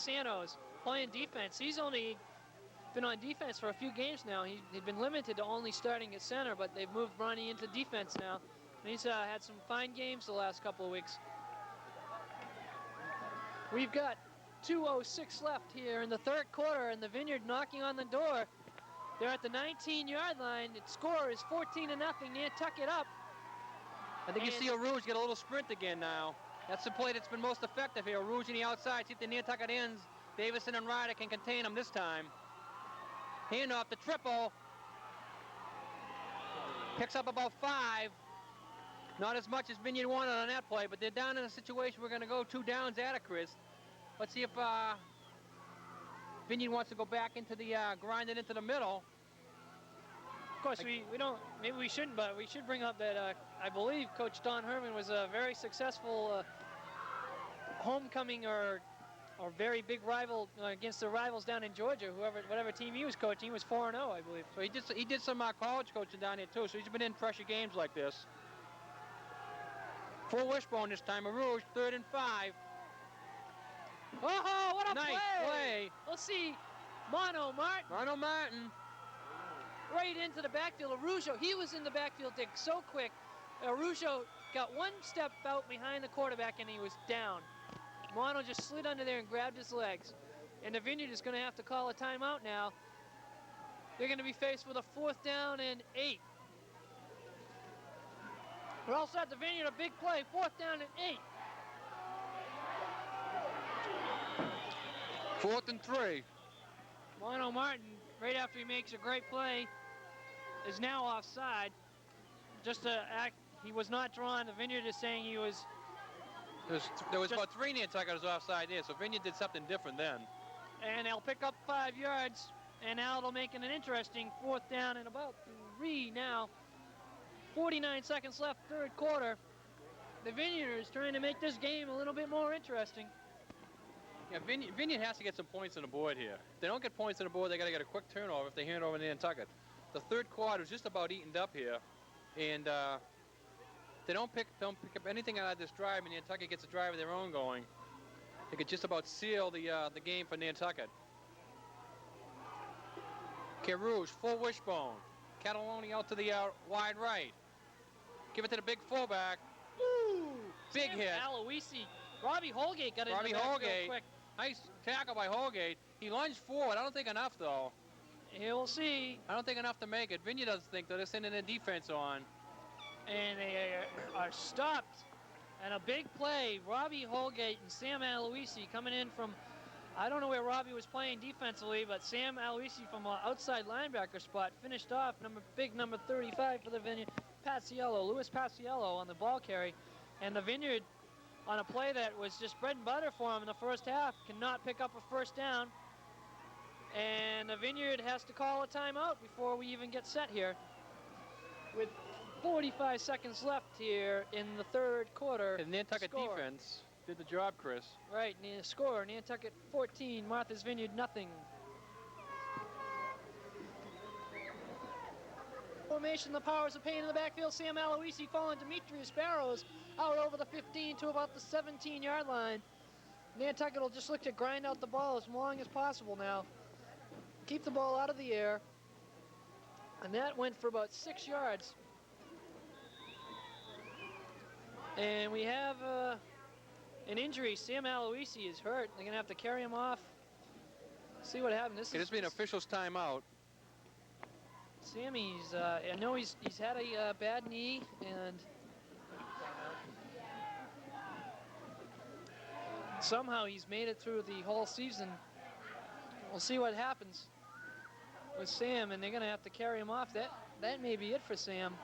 Santos playing defense. He's only been on defense for a few games now. He'd been limited to only starting at center, but they've moved Ronnie into defense now. And he's had some fine games the last couple of weeks. We've got 2:06 left here in the third quarter, and the Vineyard knocking on the door. They're at the 19-yard line. The score is 14-0. Nantucket up. I think you see Rouge get a little sprint again now. That's the play that's been most effective here. Rouge in the outside. See if the Nantucket ends. Davison and Ryder can contain him this time. Hand off the triple. Picks up about 5. Not as much as Vineyard wanted on that play, but they're down in a situation we're going to go 2 downs at a Chris. Let's see if Vineyard wants to go back into the grind it into the middle. Of course, we don't. Maybe we shouldn't, but we should bring up that I believe Coach Don Herman was a very successful homecoming or very big rival against the rivals down in Georgia. Whatever team he was coaching, he was 4-0, I believe. So he did some college coaching down here too. So he's been in pressure games like this. Full wishbone this time. A Rouge, 3rd and 5. Oh, what a nice play! Let's see, Mono Martin. Right into the backfield. Araujo, he was in the backfield so quick. Araujo got one step out behind the quarterback and he was down. Mono just slid under there and grabbed his legs. And the Vineyard is going to have to call a timeout now. They're going to be faced with a 4th down and 8. We're also at the Vineyard, a big play, 4th down and 8. 4th and 3. Mono Martin, right after he makes a great play, is now offside. Just to act, he was not drawn. The Vineyard is saying he was. There was about 3 Nantucketers offside there, so Vineyard did something different then. And they'll pick up 5 yards, and now it'll make it an interesting 4th down and about 3 now. 49 seconds left, third quarter. The Vineyard is trying to make this game a little bit more interesting. Yeah, Vineyard has to get some points on the board here. If they don't get points on the board, they got to get a quick turnover if they hand over to Nantucket. The third quarter is just about eaten up here, and they don't pick up anything out of this drive, and Nantucket gets a drive of their own going. They could just about seal the game for Nantucket. Rouge, full wishbone. Cataloni out to the wide right. Give it to the big fullback. Ooh! Big hit. Aloisi. Robbie Holgate got in the backfield quick. Nice tackle by Holgate. He lunged forward. I don't think enough, though. Here we'll see. I don't think enough to make it. Vineyard doesn't think, though. They're sending their defense on. And they are stopped. And a big play. Robbie Holgate and Sam Aloisi coming in from, I don't know where Robbie was playing defensively, but Sam Aloisi from an outside linebacker spot finished off number 35 for the Vineyard. Louis Paciello on the ball carry. And the Vineyard, on a play that was just bread and butter for him in the first half, cannot pick up a 1st down. And the Vineyard has to call a timeout before we even get set here. With 45 seconds left here in the third quarter. The Nantucket defense did the job, Chris. Right, score, Nantucket 14, Martha's Vineyard nothing. Formation, the powers of pain in the backfield. Sam Aloisi following Demetrius Barrows out over the 15 to about the 17-yard line. Nantucket will just look to grind out the ball as long as possible now. Keep the ball out of the air. And that went for about 6 yards. And we have an injury. Sam Aloisi is hurt. They're going to have to carry him off. See what happens. This is being official's timeout. Sammy's, I know he's had a bad knee, and somehow he's made it through the whole season. We'll see what happens with Sam, and they're going to have to carry him off. That may be it for Sam.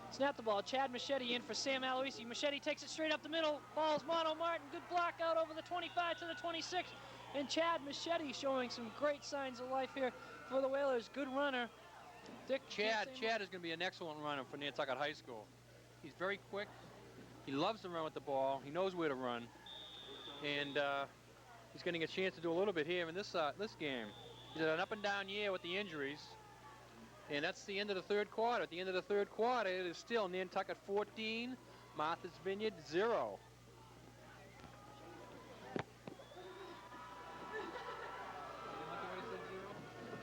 Snap the ball. Chad Machete in for Sam Aloisi. Machete takes it straight up the middle. Ball's Mono Martin. Good block out over the 25 to the 26. And Chad Machete showing some great signs of life here for the Whalers. Good runner. Chad is going to be an excellent runner for Nantucket High School. He's very quick. He loves to run with the ball. He knows where to run. And he's getting a chance to do a little bit here in this game. He's had an up and down year with the injuries. And that's the end of the third quarter. At the end of the third quarter, it is still Nantucket 14, Martha's Vineyard 0.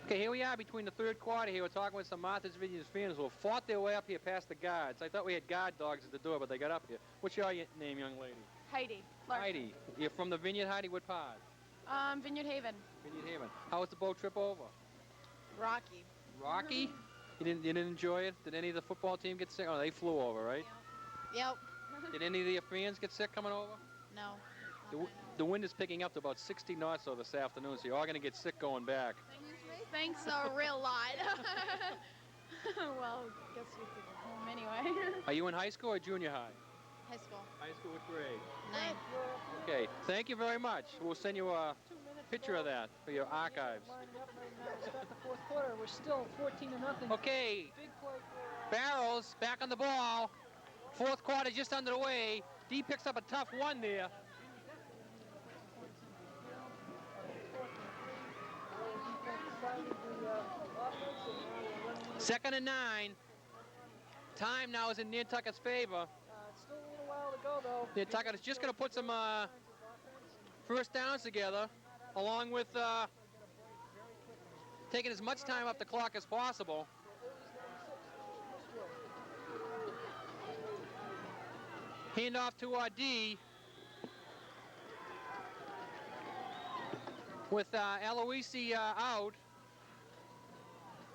Okay, here we are between the third quarter here. We're talking with some Martha's Vineyard fans who fought their way up here past the guards. I thought we had guard dogs at the door, but they got up here. What's your name, young lady? Heidi. Larson. Heidi. You're from the Vineyard, Heidi? What part? Vineyard Haven. Vineyard Haven. How was the boat trip over? Rocky. Rocky? You didn't enjoy it? Did any of the football team get sick? Oh, they flew over, right? Yep. Did any of your fans get sick coming over? No. The wind is picking up to about 60 knots though this afternoon, so you're all going to get sick going back. Thanks a real lot. Well, guess we could go home anyway. Are you in high school or junior high? High school. High school, what grade? 9. Okay, thank you very much. We'll send you a picture of that for your archives. Lining up right now. Start the fourth quarter. We're still 14-0. Okay, Big play for Barrels back on the ball. Fourth quarter just underway. D picks up a tough one there. Second and 9. Time now is in Nantucket's favor. Still a little while to go, though. Nantucket is just going to put some first downs together, along with taking as much time off the clock as possible. Hand off to D. With Aloisi out,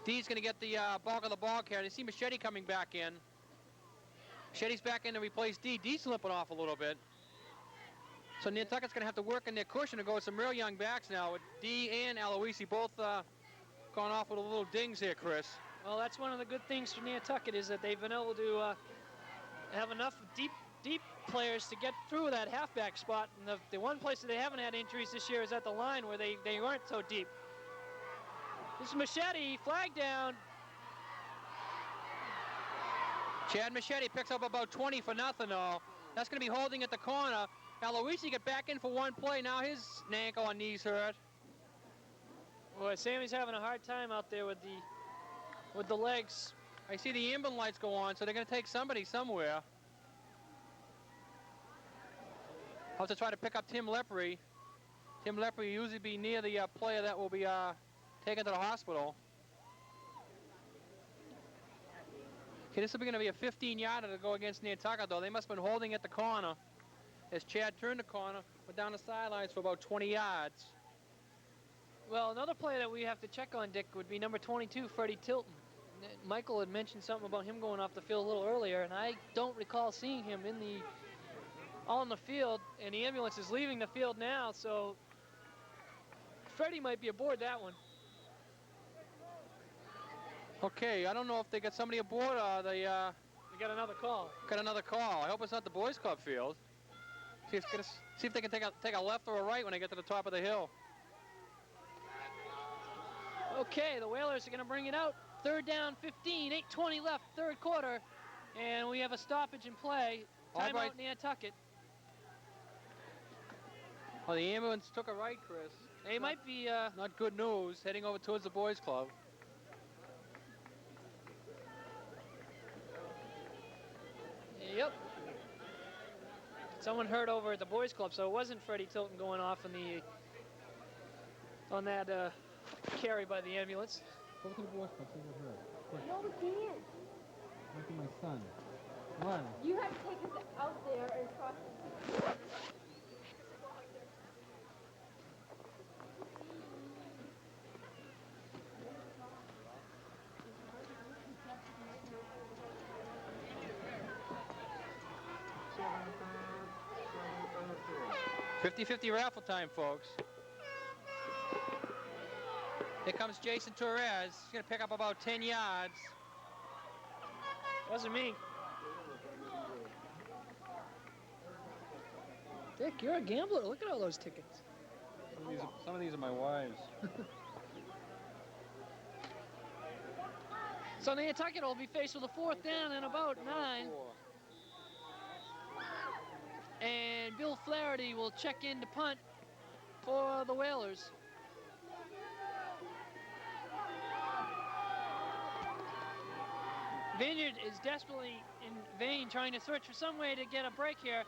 D's going to get the bulk of the ball carried. I see Machete coming back in. Machete's back in to replace D. D's slipping off a little bit. So Nantucket's going to have to work in their cushion and go with some real young backs now, with D and Aloisi both gone off with a little dings here, Chris. Well, that's one of the good things for Nantucket is that they've been able to have enough deep players to get through that halfback spot. And the one place that they haven't had injuries this year is at the line where they weren't so deep. This is Machete, flag down. Chad Machete picks up about 20 for nothing, though. That's going to be holding at the corner. Aloisi get back in for one play. Now his ankle and knees hurt. Boy, Sammy's having a hard time out there with the legs. I see the ambulance lights go on, so they're going to take somebody somewhere. I'll have to try to pick up Tim Lepre. Tim Lepre will usually be near the player that will be taken to the hospital. Okay, this is going to be a 15-yarder to go against Nantucket, though. They must have been holding at the corner. As Chad turned the corner, went down the sidelines for about 20 yards. Well, another player that we have to check on, Dick, would be number 22, Freddie Tilton. Michael had mentioned something about him going off the field a little earlier, and I don't recall seeing him on the field, and the ambulance is leaving the field now, so Freddie might be aboard that one. Okay, I don't know if they got somebody aboard or they got another call. Got another call. I hope it's not the boys' club field. See if they can take a left or a right when they get to the top of the hill. Okay, the Whalers are going to bring it out. Third down, 15, 8:20 left, third quarter, and we have a stoppage in play. Timeout right. Nantucket. Well, the ambulance took a right, Chris. They might be... Not good news, heading over towards the boys' club. Yep. Someone heard over at the boys' club, so it wasn't Freddie Tilton going off on that carry by the ambulance. Go to the boys' club, see what heard. No, we can't. Look at my son. Come on. You have to take us out there and cross the... $50-50 raffle time, folks. Here comes Jason Torres. He's going to pick up about 10 yards. Wasn't me. Dick, you're a gambler. Look at all those tickets. Some of these are my wives. So Nantucket will be faced with a fourth down and about 9. And Bill Flaherty will check in to punt for the Whalers. Vineyard is desperately in vain trying to search for some way to get a break here.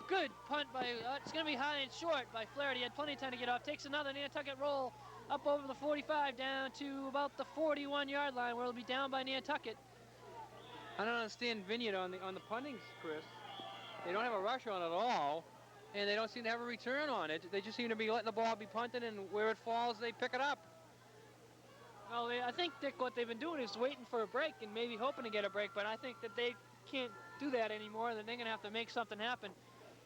Good punt by, it's going to be high and short by Flaherty. He had plenty of time to get off. Takes another Nantucket roll up over the 45 down to about the 41-yard line where it'll be down by Nantucket. I don't understand Vineyard on the puntings, Chris. They don't have a rush on it at all, and they don't seem to have a return on it. They just seem to be letting the ball be punted, and where it falls, they pick it up. Well, I think, Dick, what they've been doing is waiting for a break and maybe hoping to get a break, but I think that they can't do that anymore. That they're going to have to make something happen.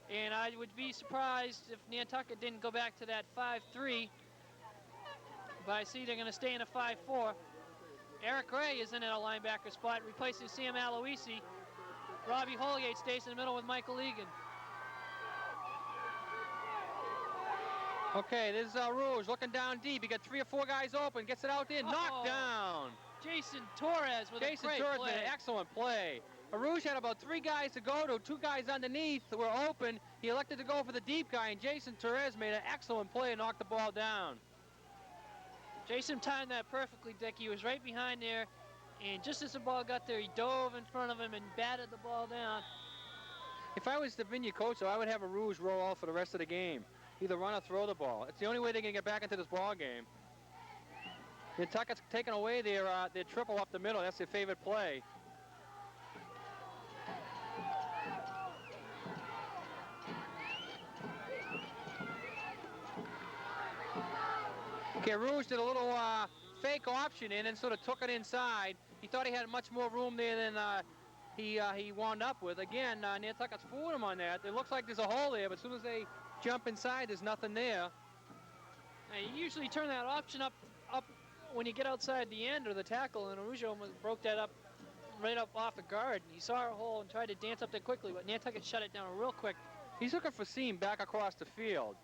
And I would be surprised if Nantucket didn't go back to that 5-3. But I see they're going to stay in a 5-4. Eric Ray is in at a linebacker spot, replacing Sam Aloisi. Robbie Holgate stays in the middle with Michael Egan. Okay, this is Rouge looking down deep. He got 3 or 4 guys open, gets it out there, knocked down. Jason Torres with a great play. Made an excellent play. Rouge had about 3 guys to go to, 2 guys underneath were open. He elected to go for the deep guy, and Jason Torres made an excellent play and knocked the ball down. Jason timed that perfectly, Dick. He was right behind there, and just as the ball got there, he dove in front of him and batted the ball down. If I was the Vineyard coach, though, I would have a Rouge roll off for the rest of the game. Either run or throw the ball. It's the only way they can get back into this ball game. Nantucket's taking away their triple up the middle. That's their favorite play. Okay, Rouge did a little fake option in and sort of took it inside. He thought he had much more room there than he wound up with. Again, Nantucket's fooling him on that. It looks like there's a hole there, but as soon as they jump inside, there's nothing there. Now, you usually turn that option up when you get outside the end or the tackle, and Rouge almost broke that up right up off the guard. He saw a hole and tried to dance up there quickly, but Nantucket shut it down real quick. He's looking for seam back across the field.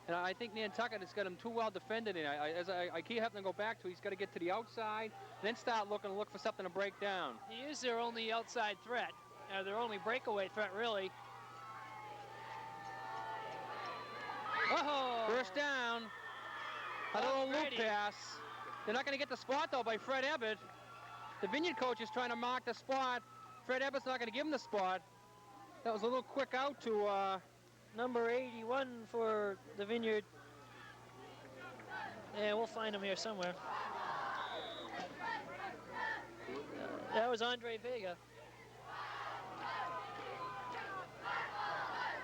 And I think Nantucket has got him too well defended. And I keep having to go back to, he's got to get to the outside, then start look for something to break down. He is their only outside threat, their only breakaway threat, really. Oh! First down. A little loop pass. They're not going to get the spot, though, by Fred Ebbett. The Vineyard coach is trying to mark the spot. Fred Ebbett's not going to give him the spot. That was a little quick out to... Number 81 for the Vineyard. Yeah, we'll find him here somewhere. That was Andre Vega.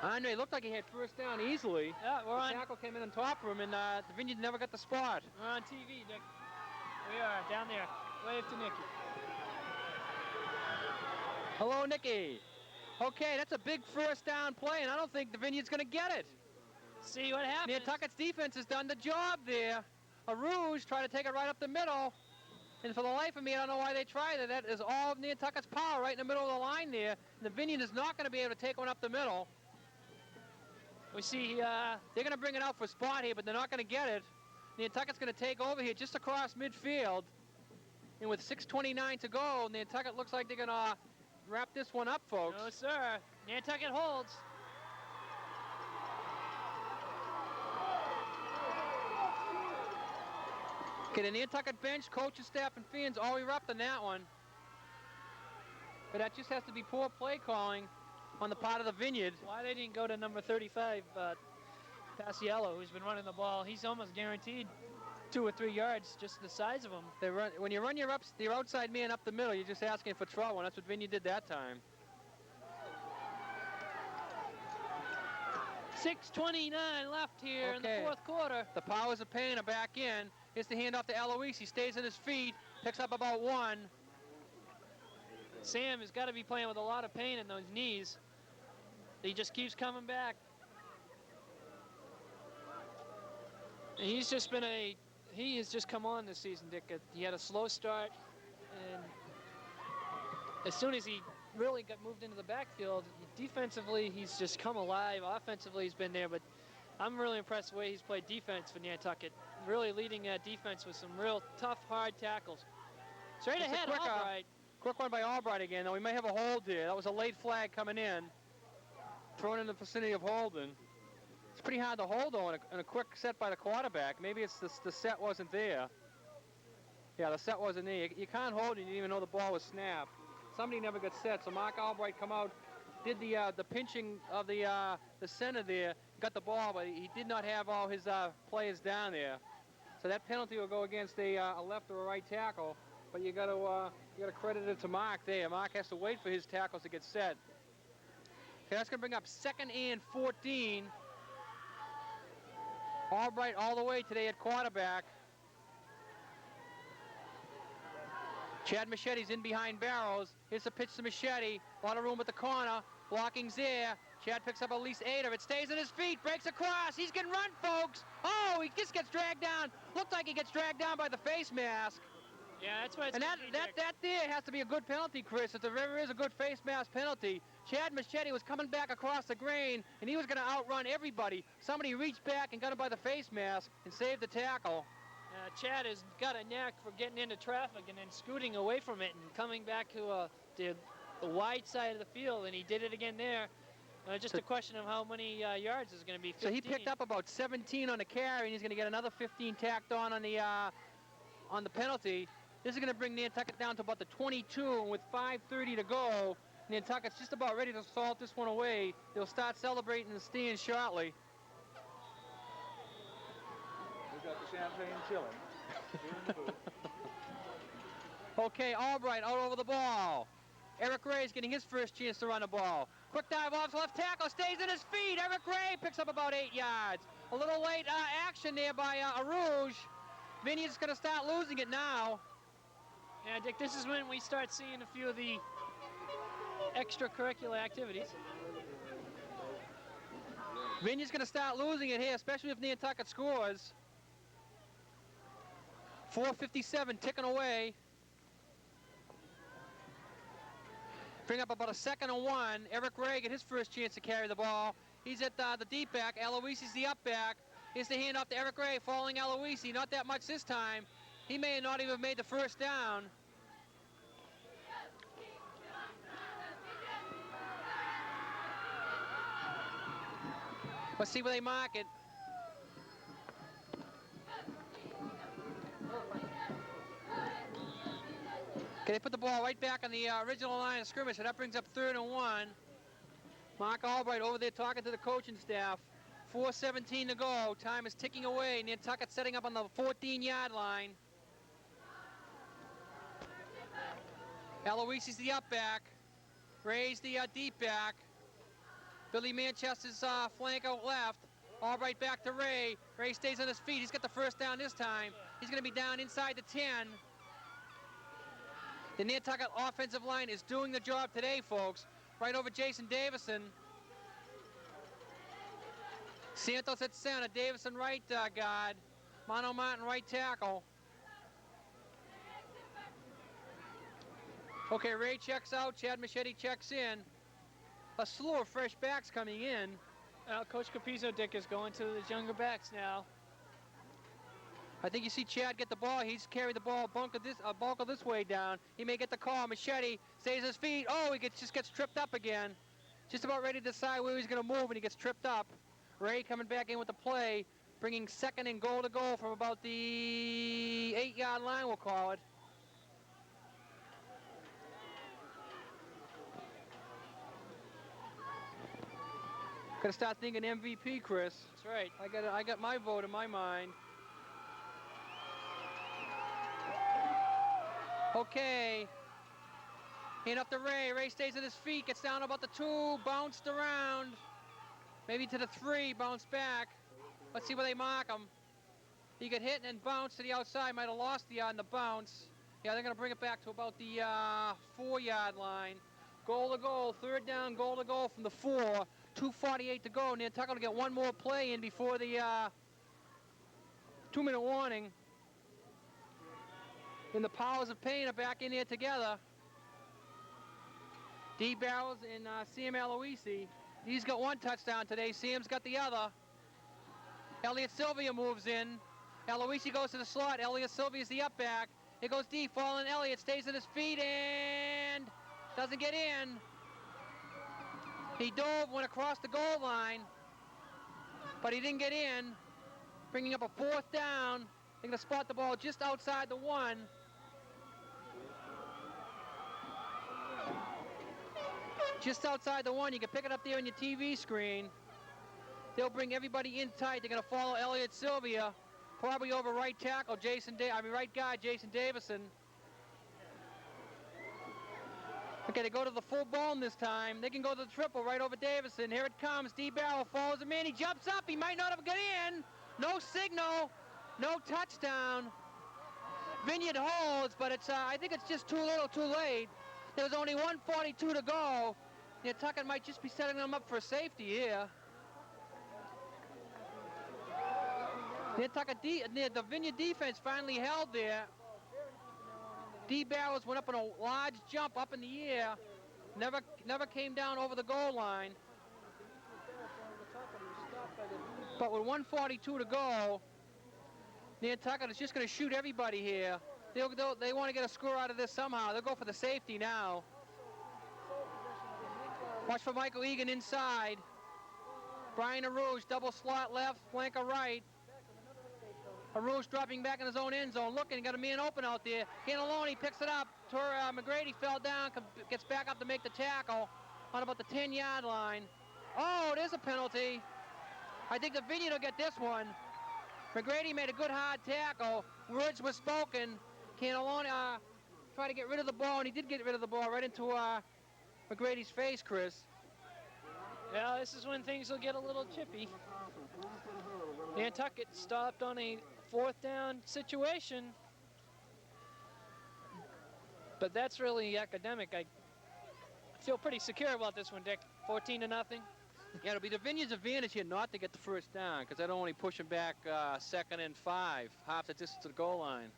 Andre looked like he had first down easily. Yeah, the tackle came in on top of him, and the Vineyard never got the spot. We're on TV, Nick. We are down there. Wave to Nicky. Hello, Nicky. Okay, that's a big first down play, and I don't think the Vineyard's going to get it. See what happens. Nantucket's defense has done the job there. A Rouge tried to take it right up the middle, and for the life of me, I don't know why they tried it. That is all of Nantucket's power right in the middle of the line there. And the Vineyard is not going to be able to take one up the middle. We see they're going to bring it out for a spot here, but they're not going to get it. Nantucket's going to take over here just across midfield, and with 6:29 to go, Nantucket looks like they're going to wrap this one up, folks. No, sir. Nantucket holds. Okay, the Nantucket bench, coaches, staff, and fans all erupt on that one. But that just has to be poor play calling on the part of the Vineyard. Why they didn't go to number 35, Paciello, who's been running the ball. He's almost guaranteed 2 or 3 yards, just the size of him. When you run your outside man up the middle, you're just asking for trouble, and that's what Vinny did that time. 6:29 left here in the fourth quarter. The Powers of Pain are back in. Here's the handoff to Eloise. He stays on his feet, picks up about 1. Sam has got to be playing with a lot of pain in those knees. He just keeps coming back. And he has just come on this season, Dick. He had a slow start, and as soon as he really got moved into the backfield, defensively, he's just come alive. Offensively, he's been there, but I'm really impressed with the way he's played defense for Nantucket. Really leading that defense with some real tough, hard tackles. Straight ahead, Albright. Quick one by Albright again, though. We may have a hold here. That was a late flag coming in. Thrown in the vicinity of Holden. It's pretty hard to hold on in a quick set by the quarterback. Maybe it's the set wasn't there. Yeah, the set wasn't there. You can't hold it. You didn't even know the ball was snapped. Somebody never got set, so Mark Albright come out, did the pinching of the center there, got the ball, but he did not have all his players down there. So that penalty will go against a left or a right tackle. But you got to credit it to Mark there. Mark has to wait for his tackles to get set. Okay, that's going to bring up 2nd and 14. Albright all the way today at quarterback. Chad Machete's in behind Barrows. Here's the pitch to Machete. A lot of room at the corner. Blocking's there. Chad picks up at least 8 of it. Stays on his feet. Breaks across. He's getting run, folks. Oh, he just gets dragged down. Looked like he gets dragged down by the face mask. Yeah, that's what it's And that there has to be a good penalty, Chris. If there ever is a good face mask penalty. Chad Machete was coming back across the grain, and he was going to outrun everybody. Somebody reached back and got him by the face mask and saved the tackle. Chad has got a knack for getting into traffic and then scooting away from it and coming back to the wide side of the field, and he did it again there. Just a question of how many yards is going to be. 15. So he picked up about 17 on the carry, and he's going to get another 15 tacked on the penalty. This is going to bring Nantucket down to about the 22, and with 5:30 to go, Nantucket's just about ready to salt this one away. They'll start celebrating in the stands shortly. We got the champagne chilling. Okay, Albright out over the ball. Eric Ray's getting his first chance to run the ball. Quick dive off left tackle, stays in his feet. Eric Ray picks up about 8 yards. A little late action there by Arouge. Vineyard's going to start losing it now. Yeah, Dick, this is when we start seeing a few of the extracurricular activities. Vineyard's going to start losing it here, especially if Nantucket scores. 4:57 ticking away. Bring up about a 2nd and 1. Eric Ray get his first chance to carry the ball. He's at the deep back. Aloisi's the up back. Here's the handoff to Eric Ray, following Aloisi. Not that much this time. He may not even have made the first down. Let's see where they mark it. Okay, they put the ball right back on the original line of scrimmage, so that brings up 3rd and 1. Mark Albright over there talking to the coaching staff. 4:17 to go. Time is ticking away. Nantucket setting up on the 14-yard line. Aloisi's the up back. Ray's the deep back. Billy Manchester's flank out left. Albright back to Ray. Ray stays on his feet. He's got the first down this time. He's going to be down inside the 10. The Nantucket offensive line is doing the job today, folks. Right over Jason Davison. Santos at center. Davison right guard. Mono Martin right tackle. Okay, Ray checks out. Chad Machete checks in. A slew of fresh backs coming in. Coach Capizzo, Dick, is going to his younger backs now. I think you see Chad get the ball. He's carried the ball bulk of this way down. He may get the call. Machete stays his feet. Oh, he just gets tripped up again. Just about ready to decide where he's going to move, and he gets tripped up. Ray coming back in with the play, bringing 2nd and goal to go from about the 8-yard line, we'll call it. Got to start thinking MVP, Chris. That's right. I got my vote in my mind. Okay. Hand up to Ray. Ray stays at his feet, gets down about the 2, bounced around. Maybe to the 3, bounced back. Let's see where they mark him. He got hit and then bounced to the outside. Might have lost the on the bounce. Yeah, they're going to bring it back to about the 4-yard line. Goal to goal, 3rd down, goal to goal from the 4. 2:48 to go. Nantucket will get one more play in before the 2-minute warning. And the powers of pain are back in here together. D. Barrows and Sam Aloisi. He's got 1 touchdown today. Sam's got the other. Elliot Sylvia moves in. Aloisi goes to the slot. Elliot Sylvia's the up back. It goes deep. Fallen Elliott stays on his feet and doesn't get in. He dove, went across the goal line, but he didn't get in. Bringing up a 4th down. They're going to spot the ball just outside the 1. just outside the one. You can pick it up there on your TV screen. They'll bring everybody in tight. They're going to follow Elliot Sylvia, probably over right tackle right guard Jason Davison. Okay, they go to the full bone this time. They can go to the triple right over Davison. Here it comes. D. Barrow follows him in. He jumps up. He might not have got in. No signal. No touchdown. Vineyard holds, but it's I think it's just too little, too late. There was only 1:42 to go. Nantucket might just be setting them up for safety here. Nantucket, the Vineyard defense finally held there. D. Barrows went up on a large jump up in the air. Never came down over the goal line. But with 1:42 to go, Nantucket is just going to shoot everybody here. They want to get a score out of this somehow. They'll go for the safety now. Watch for Michael Egan inside. Brian Arouge, double slot left, flanker right. Arouge dropping back in his own end zone, looking, got a man open out there. Cannelloni picks it up. McGrady fell down, gets back up to make the tackle on about the 10-yard line. Oh, there's a penalty. I think the Vineyard will get this one. McGrady made a good hard tackle. Words were spoken. Cannelloni tried to get rid of the ball, and he did get rid of the ball right into McGrady's face, Chris. Yeah, this is when things will get a little chippy. Nantucket stopped on a 4th down situation. But that's really academic. I feel pretty secure about this one, Dick. 14-0. Yeah, it'll be the Vineyard's advantage here not to get the first down, because that'll only push them back 2nd and 5, half the distance to the goal line.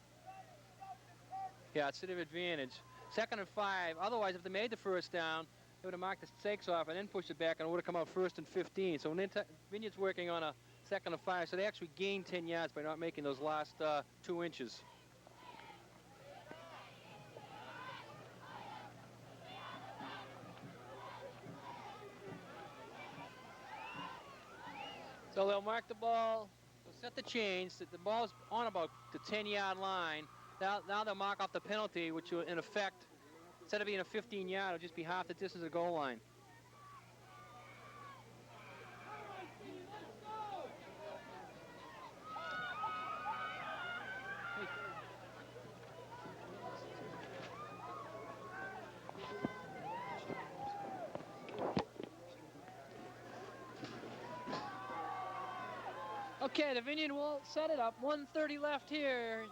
Yeah, it's to their advantage. 2nd and 5. Otherwise, if they made the first down, they would have marked the stakes off and then pushed it back, and it would have come out 1st and 15. So Vineyard's working on a 2nd and 5, so they actually gained 10 yards by not making those last 2 inches. So they'll mark the ball. So set the change. The ball's on about the 10-yard line. Now they'll mark off the penalty, which will, in effect, instead of being a 15-yard, it'll just be half the distance of the goal line. Okay, the Vineyard will set it up. 1:30 left here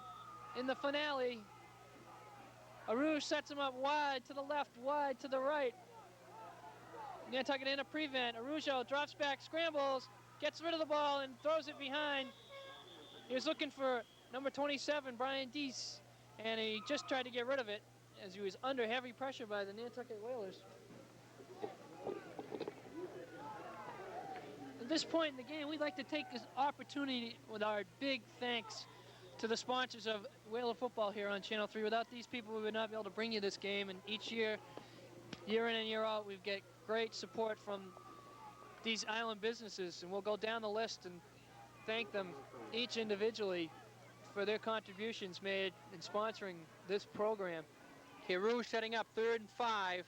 in the finale. Arouge sets him up wide to the left, wide to the right. Nantucket in a prevent. Arouge drops back, scrambles, gets rid of the ball, and throws it behind. He was looking for number 27, Brian Deese, and he just tried to get rid of it as he was under heavy pressure by the Nantucket Whalers. At this point in the game, we'd like to take this opportunity with our big thanks to the sponsors of Whaler football here on Channel 3. Without these people, we would not be able to bring you this game. And each year, year in and year out, we get great support from these island businesses. And we'll go down the list and thank them each individually for their contributions made in sponsoring this program. Okay, Rouge setting up 3rd and 5.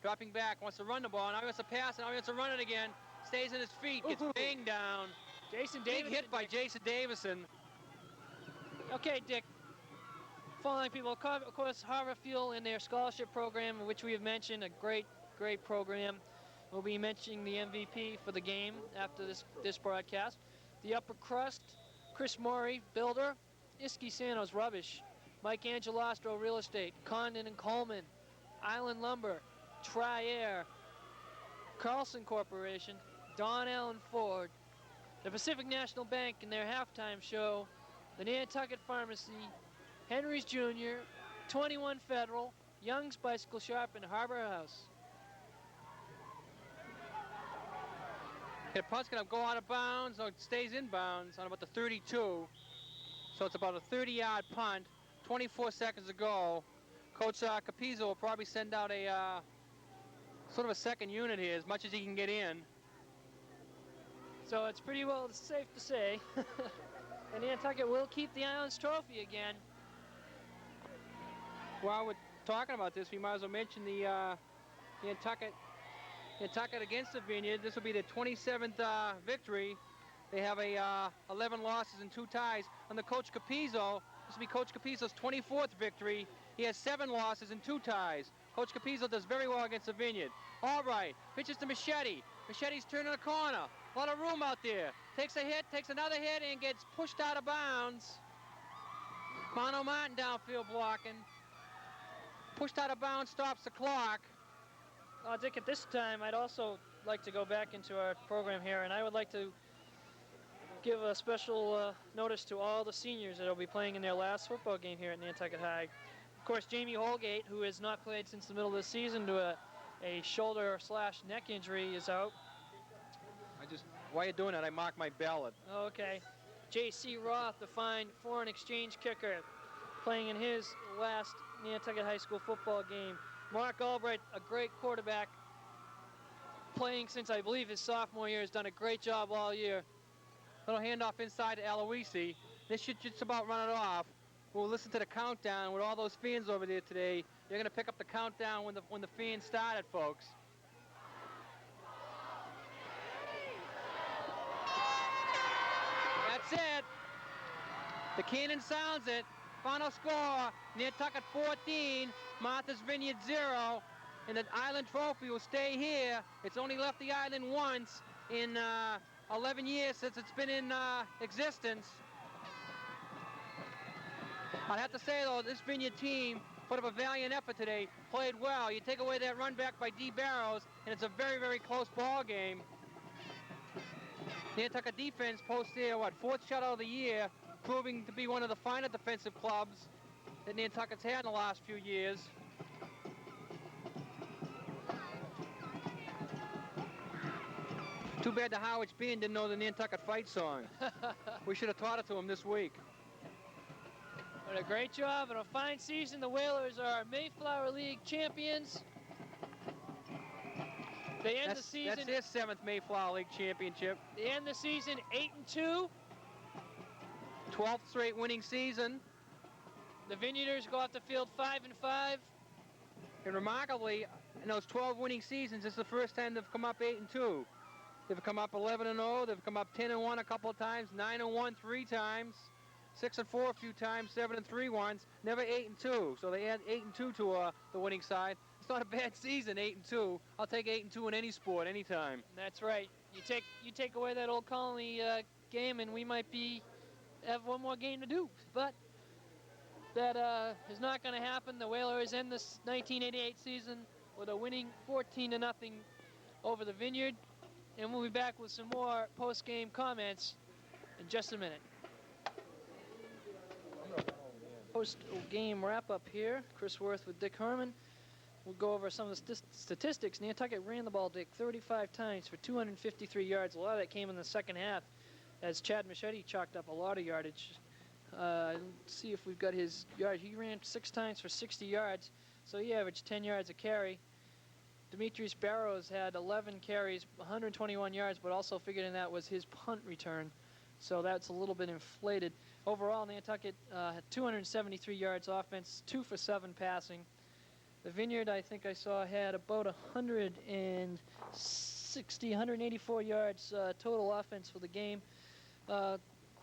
Dropping back, wants to run the ball. Now he wants to pass, and now he wants to run it again. Stays on his feet, gets banged down. Jason Big Davison. hit by Jason Davison. Okay, Dick. Following people, of course, Harborfield and their scholarship program, which we have mentioned, a great, great program. We'll be mentioning the MVP for the game after this broadcast. The Upper Crust, Chris Maury, Builder, Iski Santos, Rubbish, Mike Angelostro, Real Estate, Condon and Coleman, Island Lumber, Tri-Air, Carlson Corporation, Don Allen Ford, the Pacific National Bank in their halftime show, the Nantucket Pharmacy, Henry's Jr., 21 Federal, Young's Bicycle Shop, and Harbor House. The punt's going to go out of bounds. No, it stays in bounds on about the 32. So it's about a 30-yard punt, 24 seconds to go. Coach Capizzo will probably send out a sort of a second unit here, as much as he can get in. So it's pretty well safe to say. And Nantucket will keep the Islands trophy again. While we're talking about this, we might as well mention the Nantucket Nantucket against the Vineyard. This will be their 27th victory. They have a 11 losses and 2 ties. Under Coach Capizzo, this will be Coach Capizzo's 24th victory. He has 7 losses and 2 ties. Coach Capizzo does very well against the Vineyard. All right, pitches to Machete. Machete's turning a corner. A lot of room out there. Takes a hit, takes another hit, and gets pushed out of bounds. Mono Martin downfield blocking. Pushed out of bounds, stops the clock. Dick, at this time, I'd also like to go back into our program here, and I would like to give a special notice to all the seniors that will be playing in their last football game here at Nantucket High. Of course, Jamie Holgate, who has not played since the middle of the season to a shoulder/neck injury, is out. While you're doing that, I mark my ballot. Okay. J.C. Roth, the fine foreign exchange kicker, playing in his last Nantucket High School football game. Mark Albright, a great quarterback, playing since I believe his sophomore year, has done a great job all year. Little handoff inside to Aloisi. This should just about run it off. We'll listen to the countdown with all those fans over there today. They're going to pick up the countdown when the fans started, folks. That's it. The cannon sounds it. Final score, Nantucket 14, Martha's Vineyard 0. And the Island Trophy will stay here. It's only left the island once in 11 years since it's been in existence. I have to say, though, this Vineyard team put up a valiant effort today, played well. You take away that run back by D. Barrows, and it's a very, very close ball game. Nantucket defense posted their, 4th shutout of the year, proving to be one of the finer defensive clubs that Nantucket's had in the last few years. Too bad the Howard's band didn't know the Nantucket fight song. We should have taught it to him this week. What a great job and a fine season. The Whalers are Mayflower League champions. They end the season. That's their 7th Mayflower League championship. They end the season 8-2. 12th straight winning season. The Vineyarders go off the field 5-5. And remarkably, in those 12 winning seasons, this is the first time they've come up 8-2. They've come up 11-0. They've come up 10-1 a couple of times, 9-1 3 times, 6-4 a few times, 7-3 once, never 8-2. So they add 8-2 to the winning side. It's not a bad season, 8-2. I'll take 8-2 in any sport, anytime. That's right. You take away that Old Colony game, and we might have one more game to do. But that is not going to happen. The Whalers end this 1988 season with a winning 14-0 over the Vineyard. And we'll be back with some more post-game comments in just a minute. Post-game wrap-up here. Chris Worth with Dick Herman. We'll go over some of the statistics. Nantucket ran the ball, Dick, 35 times for 253 yards. A lot of that came in the second half as Chad Machete chalked up a lot of yardage. Let's see if we've got his yard. He ran 6 times for 60 yards, so he averaged 10 yards a carry. Demetrius Barrows had 11 carries, 121 yards, but also figured in that was his punt return. So that's a little bit inflated. Overall, Nantucket had 273 yards offense, 2 for 7 passing. The Vineyard, I think I saw, had about 184 yards total offense for the game.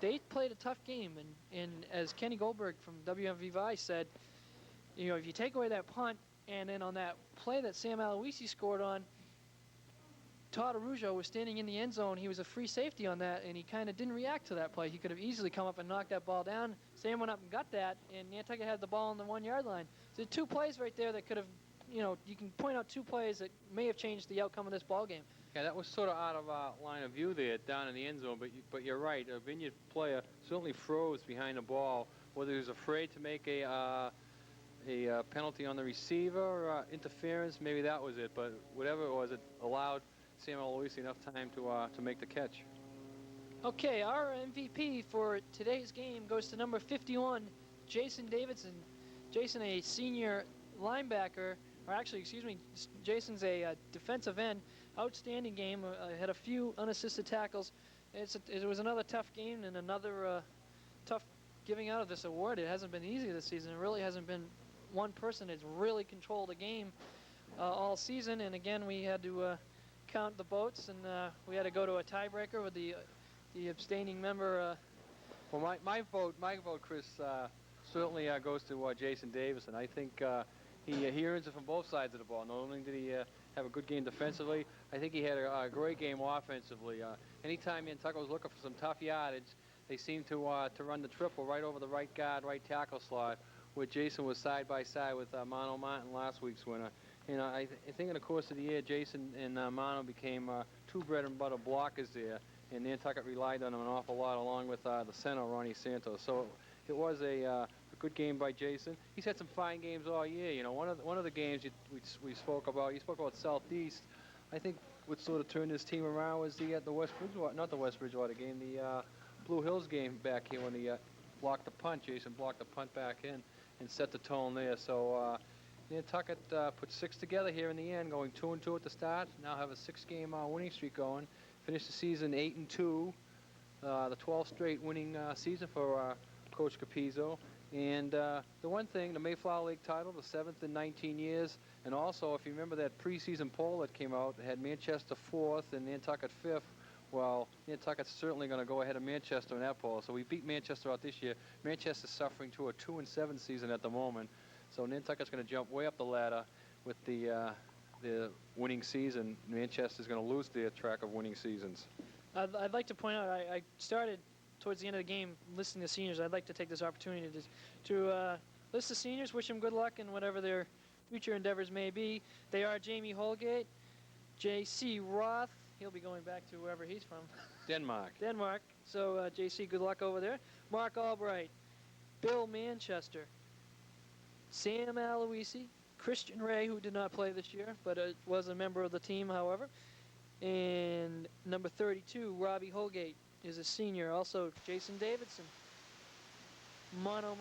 They played a tough game, and as Kenny Goldberg from WMVI said, you know, if you take away that punt, and then on that play that Sam Aloisi scored on, Todd Arujo was standing in the end zone. He was a free safety on that, and he kind of didn't react to that play. He could have easily come up and knocked that ball down. Sam went up and got that, and Nantucket had the ball on the 1-yard line. So 2 plays right there that could have, you know, you can point out 2 plays that may have changed the outcome of this ball game. Yeah, that was sort of out of our line of view there, down in the end zone, but you're right. A Vineyard player certainly froze behind the ball, whether he was afraid to make a penalty on the receiver or interference, maybe that was it. But whatever it was, it allowed Sam Aloisi enough time to make the catch. Okay, our MVP for today's game goes to number 51, Jason Davidson. Jason, a senior linebacker, or actually, excuse me, Jason's a defensive end. Outstanding game. Had a few unassisted tackles. It was another tough game and another tough giving out of this award. It hasn't been easy this season. It really hasn't been one person that's really controlled a game all season. And again, we had to count the votes, and we had to go to a tiebreaker with the abstaining member. Well, my vote, Chris, certainly goes to Jason Davison. I think he earns it from both sides of the ball. Not only did he have a good game defensively, I think he had a great game offensively. Anytime Nantucket was looking for some tough yardage, they seemed to run the triple right over the right guard, right tackle slot, where Jason was side by side with Mono Martin last week's winner. And I think in the course of the year, Jason and Mono became two bread and butter blockers there, and Nantucket relied on them an awful lot, along with the center, Ronnie Santos. So it was a good game by Jason. He's had some fine games all year. You know, one of the games we spoke about, you spoke about Southeast. I think what sort of turned his team around was the West Bridgewater, not the West Bridgewater game, the Blue Hills game back here when he blocked the punt. Jason blocked the punt back in and set the tone there. So Nantucket put 6 together here in the end, going 2-2 at the start. Now have a 6-game winning streak going. Finished the season 8-2, the 12th straight winning season for Coach Capizzo. And the one thing, the Mayflower League title, the 7th in 19 years, and also, if you remember that preseason poll that came out, it had Manchester 4th and Nantucket 5th. Well, Nantucket's certainly going to go ahead of Manchester in that poll. So we beat Manchester out this year. Manchester's suffering to a 2-7 season at the moment. So Nantucket's going to jump way up the ladder with the winning season. Manchester's going to lose their track of winning seasons. I'd like to point out, I started towards the end of the game listening to seniors. I'd like to take this opportunity to list the seniors, wish them good luck in whatever their future endeavors may be. They are Jamie Holgate, J.C. Roth. He'll be going back to wherever he's from. Denmark. Denmark. So, J.C., good luck over there. Mark Albright, Bill Manchester, Sam Aloisi, Christian Ray, who did not play this year, but was a member of the team, however. And number 32, Robbie Holgate, is a senior. Also, Jason Davidson, Mono